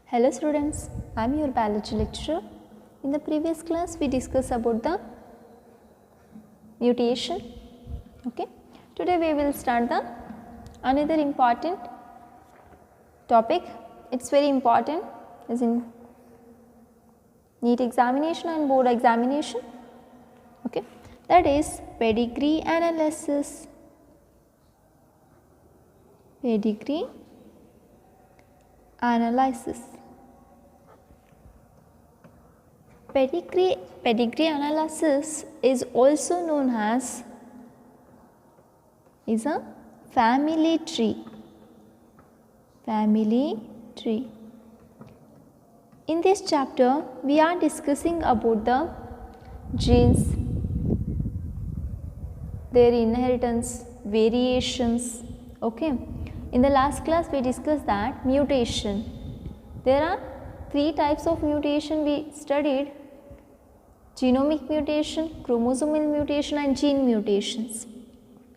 Hello students, I am your biology lecturer. In the previous class we discussed about the mutation. Okay. Today we will start the another important topic. It's very important as in NEET examination and board examination. Okay. That is pedigree analysis. Pedigree analysis. Pedigree analysis is also known as a family tree. Family tree. In this chapter, we are discussing about the genes, their inheritance, variations. Okay. In the last class, we discussed that mutation. There are three types of mutation we studied: genomic mutation, chromosomal mutation and gene mutations.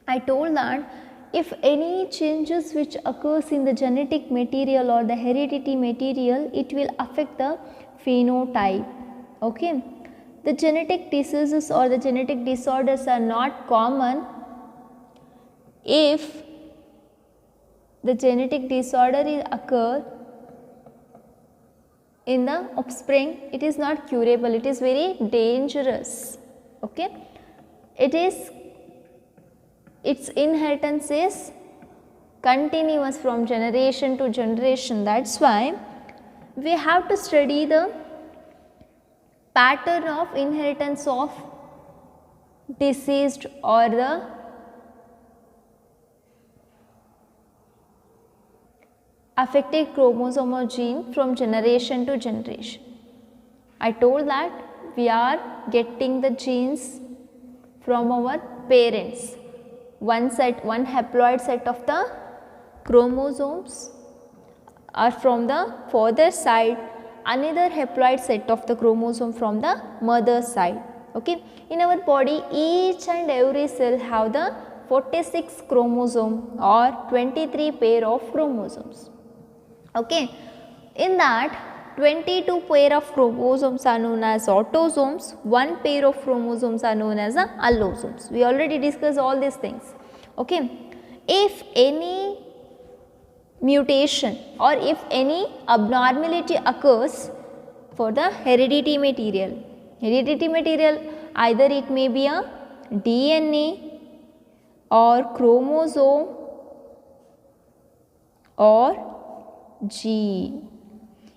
I told that if any changes which occurs in the genetic material or the heredity material, it will affect the phenotype. Okay. The genetic diseases or the genetic disorders are not common if the genetic disorder occur in the offspring. It is not curable, it is very dangerous. Okay. Its inheritance is continuous from generation to generation. That's why we have to study the pattern of inheritance of diseased or the affected chromosome or gene from generation to generation. I told that we are getting the genes from our parents. One haploid set of the chromosomes are from the father side, another haploid set of the chromosome from the mother side. Okay. In our body, each and every cell have the 46 chromosome or 23 pair of chromosomes. Okay. In that, 22 pair of chromosomes are known as autosomes, 1 pair of chromosomes are known as the allosomes. We already discussed all these things. Okay. If any mutation or if any abnormality occurs for the heredity material either it may be a DNA or chromosome or gene,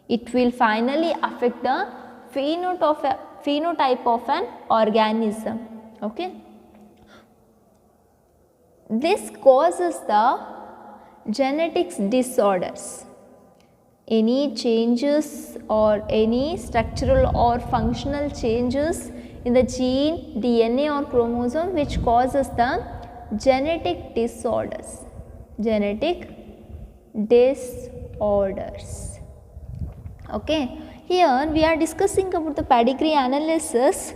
it will finally affect the phenotype of an organism. Okay. This causes the genetics disorders. Any changes or any structural or functional changes in the gene, DNA or chromosome which causes the genetic disorders. Okay. Here we are discussing about the pedigree analysis.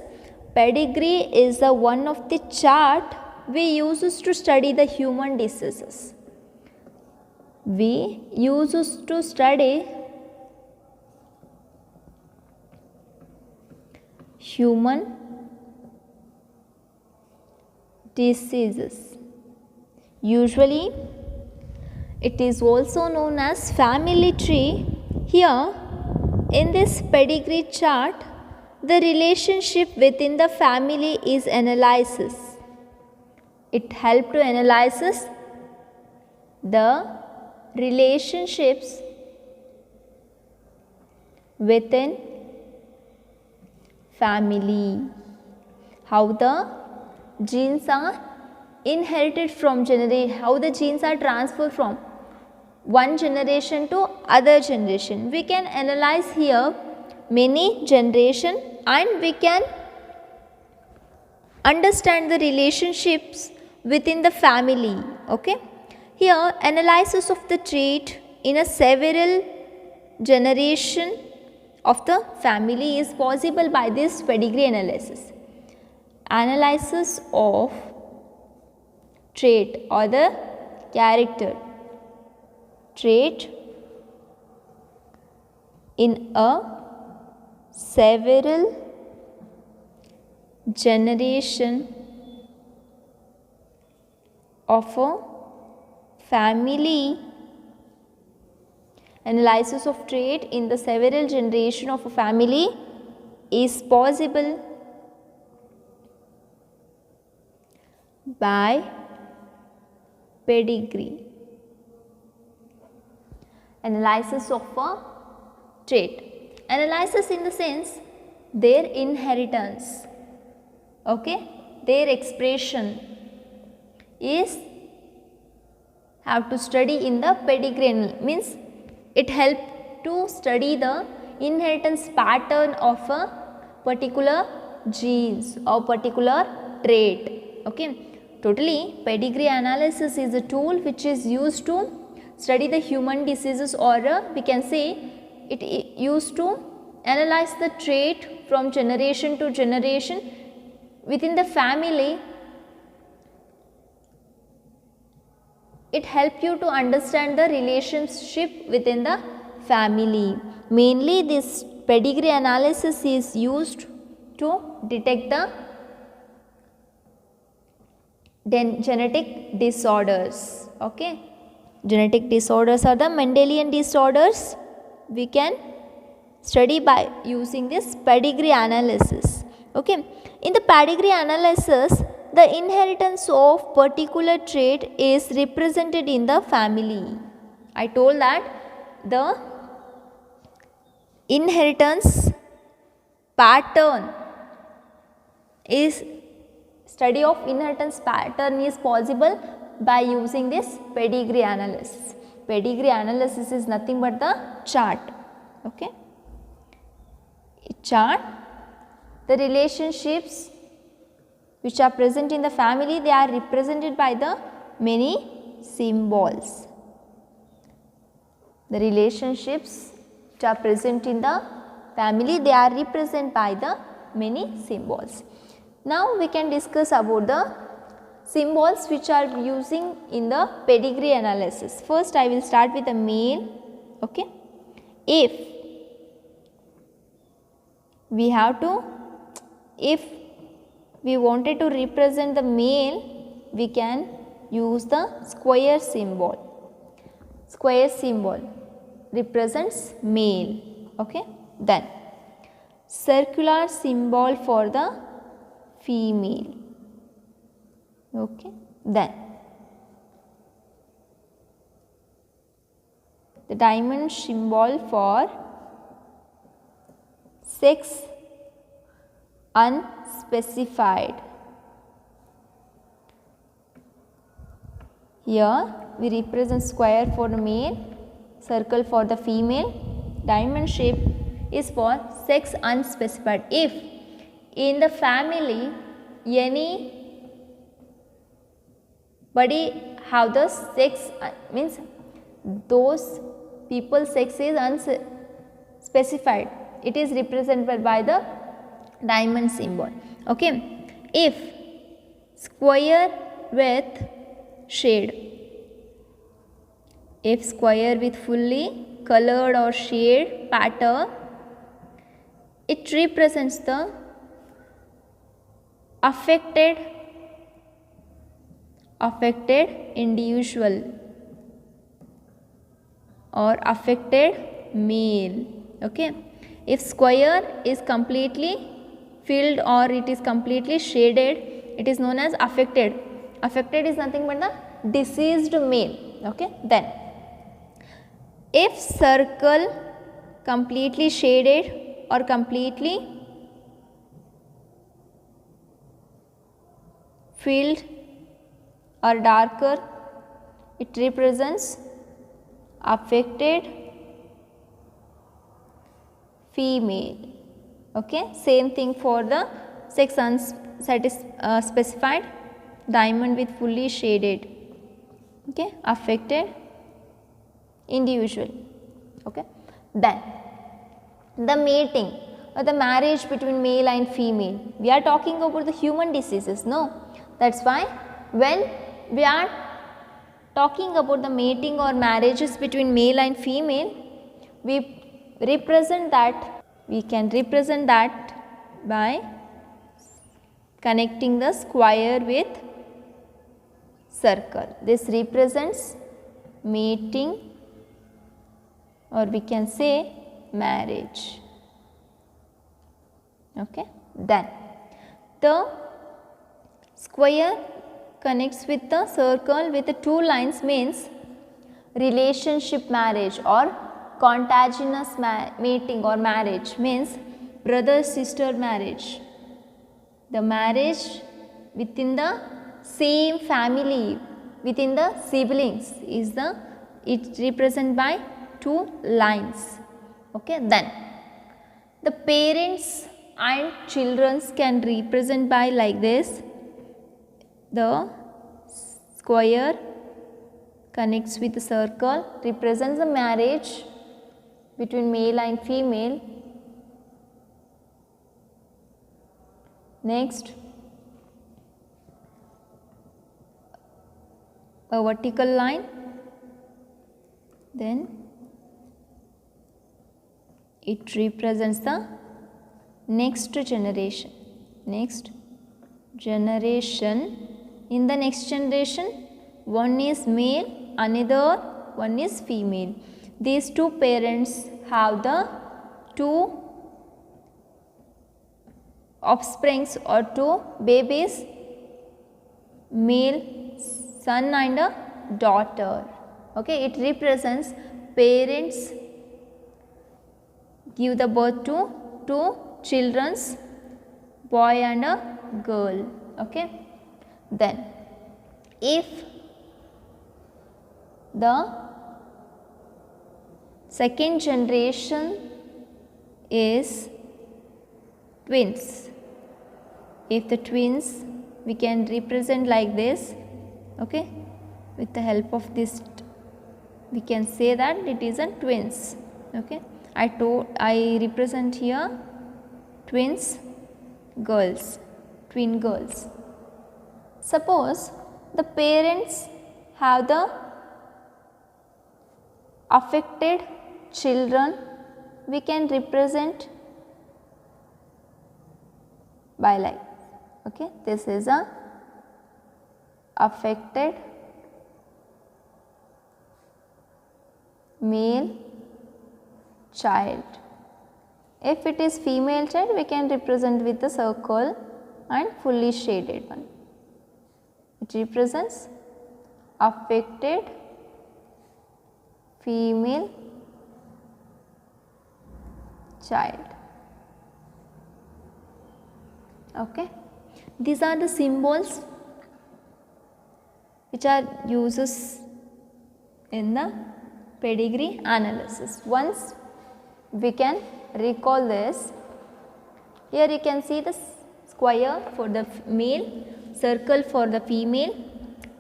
Pedigree is one of the chart we use to study the human diseases. We use to study human diseases. Usually it is also known as family tree. Here in this pedigree chart, the relationship within the family is analysis. It helps to analyze the relationships within family, how the genes are inherited from generation, how the genes are transferred from one generation to other generation. We can analyze here many generation and we can understand the relationships within the family. Okay. Here analysis of the trait in a several generation of the family is possible by this pedigree analysis. Analysis of trait or the character trait in a several generation of a family. Analysis of trait in the several generation of a family is possible by pedigree. Analysis of a trait. Analysis in the sense their inheritance, okay, their expression is have to study in the pedigree, means it help to study the inheritance pattern of a particular genes or particular trait. Okay, totally pedigree analysis is a tool which is used to study the human diseases, or we can say it used to analyze the trait from generation to generation within the family. It helps you to understand the relationship within the family. Mainly this pedigree analysis is used to detect the genetic disorders. Okay, genetic disorders are the Mendelian disorders. We can study by using this pedigree analysis. Okay, in the pedigree analysis, the inheritance of particular trait is represented in the family. I told that the inheritance pattern is study of inheritance pattern is possible by using this pedigree analysis. Pedigree analysis is nothing but the chart. Okay, chart the relationships which are present in the family, they are represented by the many symbols. The relationships which are present in the family, they are represented by the many symbols. Now we can discuss about the symbols which are using in the pedigree analysis. First I will start with the male. Okay, if we have to, if we wanted to represent the male, we can use the square symbol. Square symbol represents male. Okay, then circular symbol for the female. Okay, then the diamond symbol for sex unspecified. Here we represent square for the male, circle for the female, diamond shape is for sex unspecified. If in the family anybody have the sex, means those people's sex is unspecified, it is represented by the diamond symbol. Okay, if square with shade, if square with fully colored or shade pattern, it represents the affected individual or affected male. Okay, if square is completely filled or it is completely shaded, it is known as affected. Affected is nothing but the diseased male. Okay, then if circle completely shaded or completely filled or darker, it represents affected female. Okay, same thing for the sex unspecified, diamond with fully shaded. Okay, affected individual. Okay, then the mating or the marriage between male and female. We are talking about the human diseases, no? That's why when we are talking about the mating or marriages between male and female, we represent that, we can represent that by connecting the square with circle. This represents mating, or we can say marriage. Okay. Then the square connects with the circle with the two lines means relationship marriage or contagious mating or marriage, means brother sister marriage. The marriage within the same family, within the siblings is the, it represent by two lines. Okay. Then the parents and children can represent by like this. The square connects with the circle, represents the marriage between male and female. Next, a vertical line, then it represents the next generation. Next generation. In the next generation, one is male, another one is female. These two parents have the two offsprings or two babies, male son and a daughter. Okay, it represents parents give the birth to two children's, boy and a girl. Okay. Then if the second generation is twins, if the twins, we can represent like this. Okay, with the help of this we can say that it is a twins. Okay, I represent here twins girls, twin girls. Suppose the parents have the affected children, we can represent by like, okay, this is a affected male child. If it is female child, we can represent with the circle and fully shaded one. It represents affected female child. Okay. These are the symbols which are uses in the pedigree analysis. Once we can recall this, here you can see the square for the male, circle for the female,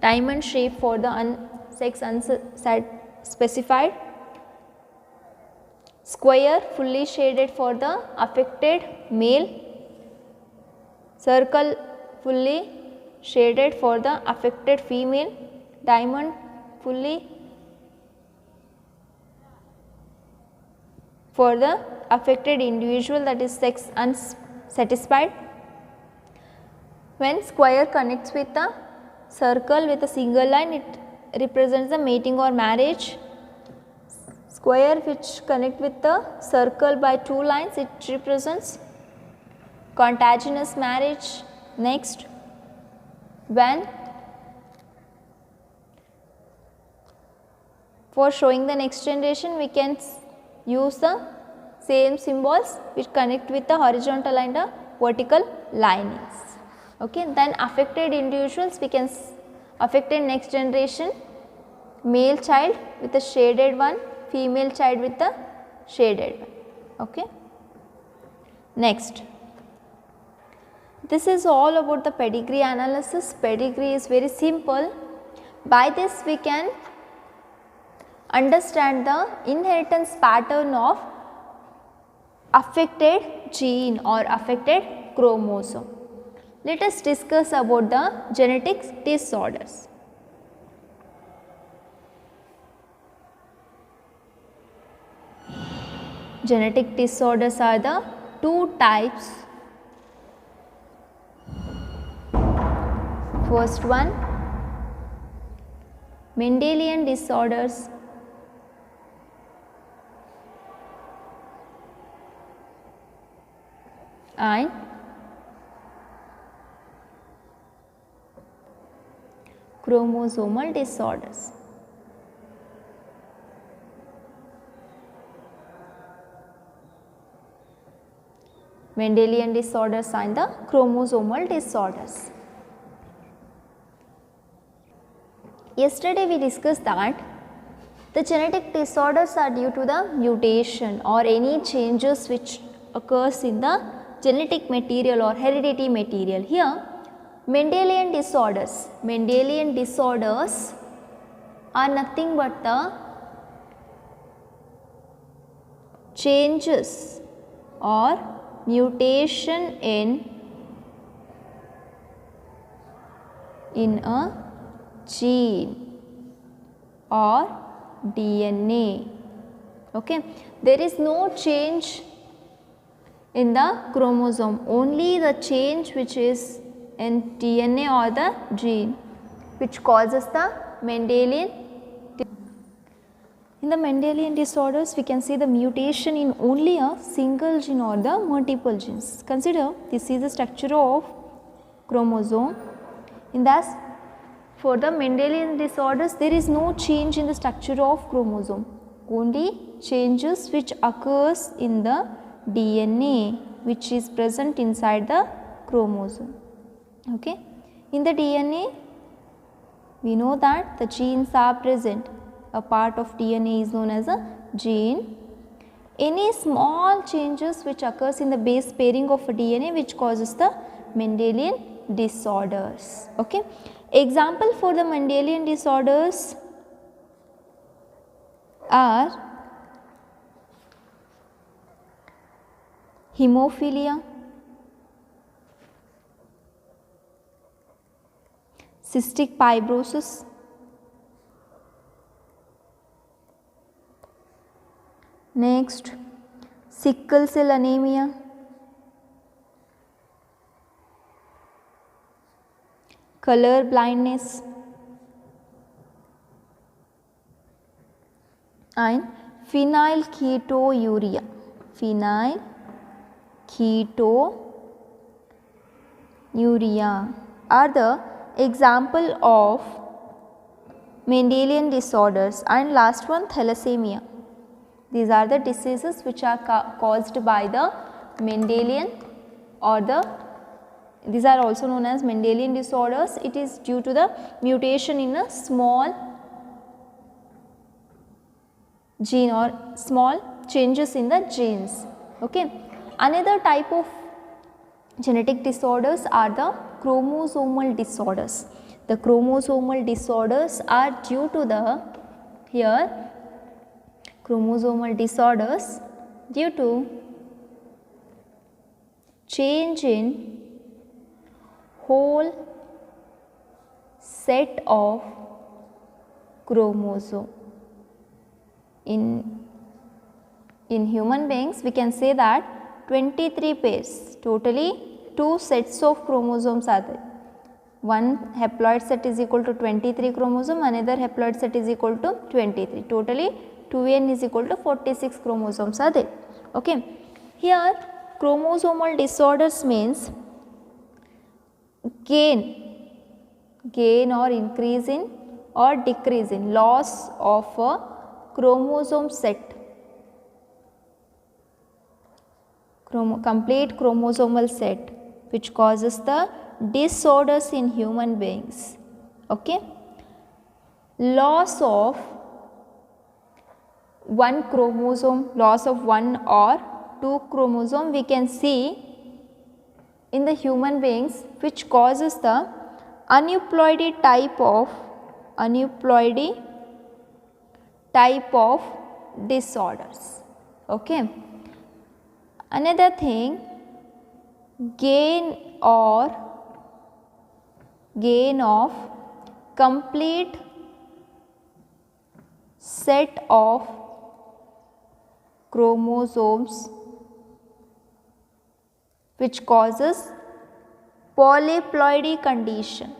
diamond shape for the sex unspecified, square fully shaded for the affected male, circle fully shaded for the affected female, diamond fully for the affected individual, that is sex unsatisfied. When square connects with the circle with a single line, it represents the mating or marriage. Square which connect with the circle by two lines, it represents contagious marriage. Next, when for showing the next generation, we can use the same symbols which connect with the horizontal and the vertical linings. Okay. Then affected individuals, we can affected next generation, male child with a shaded one, female child with a shaded one. Okay. Next, this is all about the pedigree analysis. Pedigree is very simple. By this we can understand the inheritance pattern of affected gene or affected chromosome. Let us discuss about the genetic disorders. Genetic disorders are the two types. First one, Mendelian disorders, and chromosomal disorders. Mendelian disorders and the chromosomal disorders. Yesterday we discussed that the genetic disorders are due to the mutation or any changes which occurs in the genetic material or hereditary material. Here Mendelian disorders are nothing but the changes or mutation in a gene or DNA. Okay, there is no change in the chromosome, only the change which is in DNA or the gene which causes the Mendelian. In the Mendelian disorders, we can see the mutation in only a single gene or the multiple genes. Consider this is the structure of chromosome. In that, for the Mendelian disorders, there is no change in the structure of chromosome, only changes which occurs in the DNA which is present inside the chromosome. Okay. In the DNA, we know that the genes are present. A part of DNA is known as a gene. Any small changes which occurs in the base pairing of a DNA which causes the Mendelian disorders. Okay. Example for the Mendelian disorders are hemophilia, cystic fibrosis, next sickle cell anemia, color blindness, and phenylketonuria. Phenylketonuria are the example of Mendelian disorders. And last one, thalassemia. These are the diseases which are caused by the Mendelian or these are also known as Mendelian disorders. It is due to the mutation in a small gene or small changes in the genes. Okay. Another type of genetic disorders are the chromosomal disorders. The chromosomal disorders are due to the chromosomal disorders due to change in whole set of chromosome. In human beings, we can say that 23 pairs, totally 2 sets of chromosomes are there. One haploid set is equal to 23 chromosome, another haploid set is equal to 23. Totally 2n is equal to 46 chromosomes are there. Okay. Here chromosomal disorders means gain or increase in or decrease in loss of a chromosome set, complete chromosomal set which causes the disorders in human beings. Okay. Loss of one chromosome, loss of one or two chromosome we can see in the human beings which causes the aneuploidy type of disorders. Okay. Another thing, gain of complete set of chromosomes which causes polyploidy condition.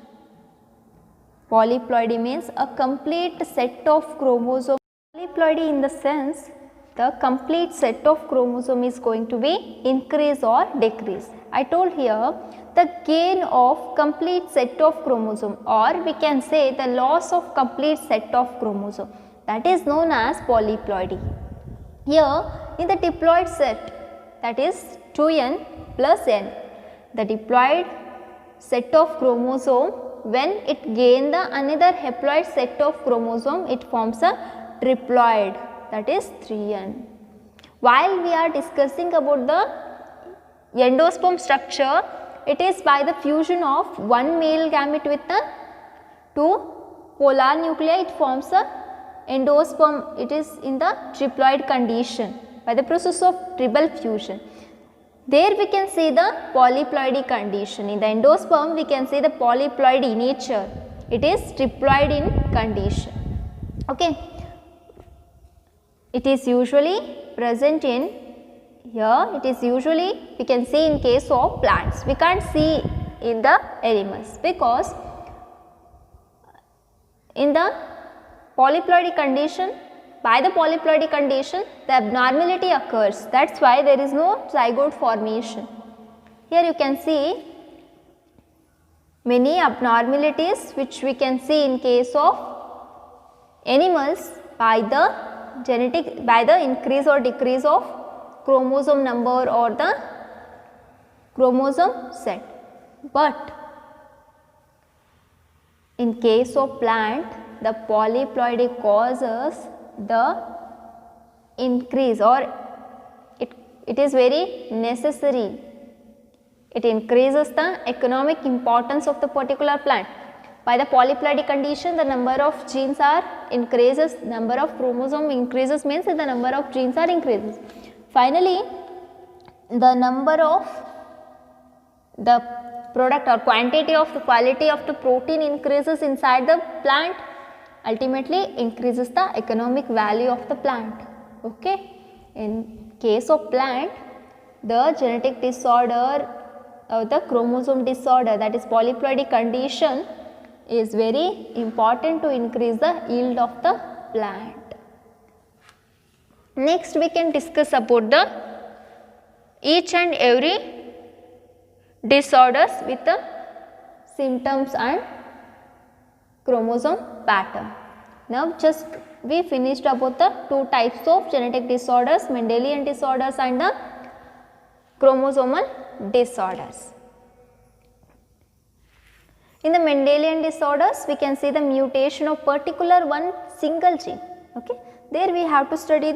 Polyploidy means a complete set of chromosomes. Polyploidy in the sense the complete set of chromosome is going to be increase or decrease. I told here the gain of complete set of chromosome, or we can say the loss of complete set of chromosome, that is known as polyploidy. Here in the diploid set, that is 2n plus n, the diploid set of chromosome, when it gain the another haploid set of chromosome, it forms a triploid, that is 3n. While we are discussing about the endosperm structure, it is by the fusion of one male gamete with the two polar nuclei, it forms a endosperm. It is in the triploid condition by the process of triple fusion. There we can see the polyploidy condition. In the endosperm we can see the polyploidy nature. It is triploid in condition. Okay. It is usually present in here. It is usually we can see in case of plants. We can't see in the animals because in the polyploidy condition, by the polyploidy condition the abnormality occurs. That is why there is no zygote formation. Here you can see many abnormalities which we can see in case of animals by the genetic, by the increase or decrease of chromosome number or the chromosome set. But in case of plant, the polyploidy causes the increase, or it is very necessary. It increases the economic importance of the particular plant. By the polyploidy condition, the number of genes are increases, number of chromosome increases means the number of genes are increases. Finally, the number of the product or quantity of the quality of the protein increases inside the plant, ultimately increases the economic value of the plant. Okay. In case of plant, the genetic disorder or the chromosome disorder, that is polyploidy condition, is very important to increase the yield of the plant. Next we can discuss about the each and every disorders with the symptoms and chromosome pattern. Now just we finished about the two types of genetic disorders, Mendelian disorders and the chromosomal disorders. In the Mendelian disorders, we can see the mutation of particular one single gene. Okay. There we have to study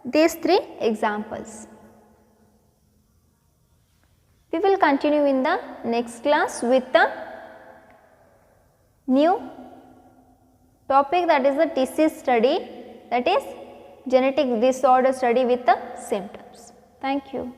these three examples. We will continue in the next class with the new topic, that is the disease study, that is genetic disorder study with the symptoms. Thank you.